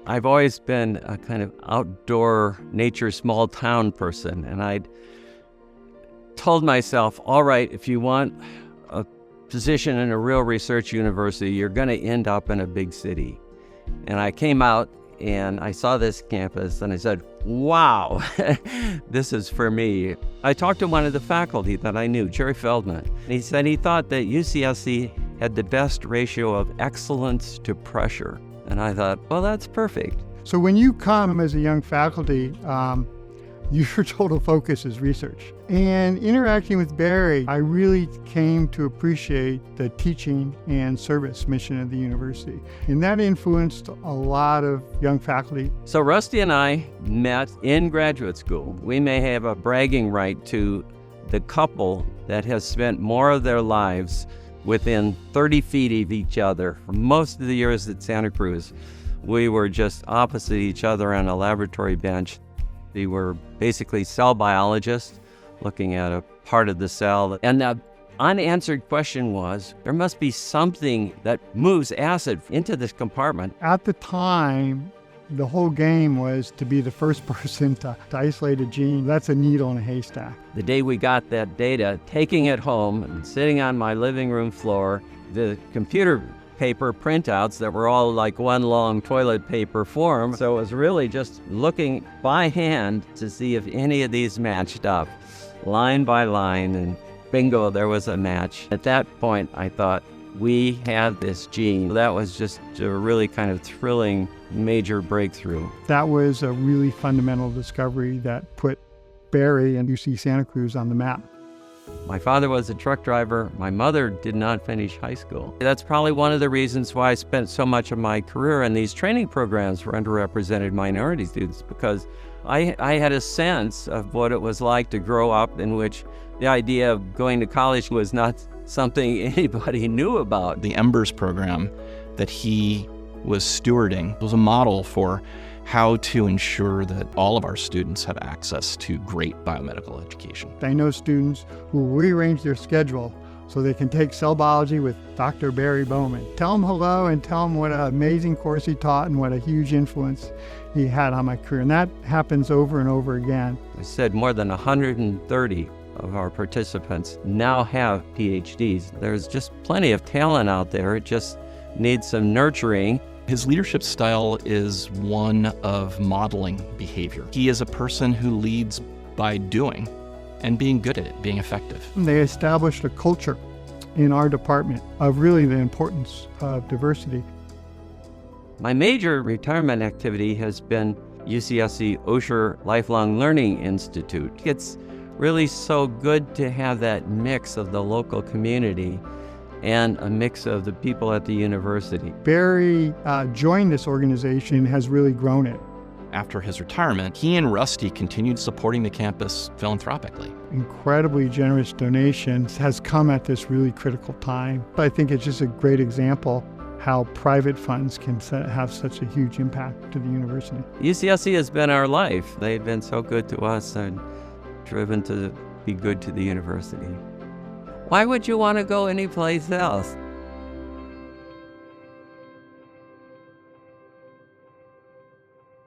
I've always been a kind of outdoor nature, small town person, and I'd told myself, all right, if you want a position in a real research university, you're going to end up in a big city. And I came out and I saw this campus and I said, wow, this is for me. I talked to one of the faculty that I knew, Jerry Feldman, and he said he thought that UCSC had the best ratio of excellence to pressure. And I thought, well, that's perfect. So when you come as a young faculty, your total focus is research. And interacting with Barry, I really came to appreciate the teaching and service mission of the university. And that influenced a lot of young faculty. So Rusty and I met in graduate school. We may have a bragging right to the couple that has spent more of their lives within 30 feet of each other. For most of the years at Santa Cruz, we were just opposite each other on a laboratory bench. We were basically cell biologists looking at a part of the cell. And the unanswered question was, there must be something that moves acid into this compartment. At the time, the whole game was to be the first person to isolate a gene. That's a needle in a haystack. The day we got that data, taking it home and sitting on my living room floor, the computer paper printouts that were all like one long toilet paper form. So it was really just looking by hand to see if any of these matched up, line by line, and bingo, there was a match. At that point, I thought, we had this gene. That was just a really kind of thrilling, major breakthrough. That was a really fundamental discovery that put Barry and UC Santa Cruz on the map. My father was a truck driver. My mother did not finish high school. That's probably one of the reasons why I spent so much of my career in these training programs for underrepresented minority students, because I had a sense of what it was like to grow up in which the idea of going to college was not something anybody knew about. The Embers program that he was stewarding was a model for how to ensure that all of our students have access to great biomedical education. I know students who rearrange their schedule so they can take cell biology with Dr. Barry Bowman. Tell him hello and tell him what an amazing course he taught and what a huge influence he had on my career. And that happens over and over again. I said more than 130 of our participants now have PhDs. There's just plenty of talent out there. It just needs some nurturing. His leadership style is one of modeling behavior. He is a person who leads by doing and being good at it, being effective. They established a culture in our department of really the importance of diversity. My major retirement activity has been UCSC Osher Lifelong Learning Institute. It's really so good to have that mix of the local community and a mix of the people at the university. Barry joined this organization and has really grown it. After his retirement, he and Rusty continued supporting the campus philanthropically. Incredibly generous donations has come at this really critical time. I think it's just a great example how private funds can have such a huge impact to the university. UCSC has been our life. They've been so good to us and driven to be good to the university. Why would you want to go anyplace else?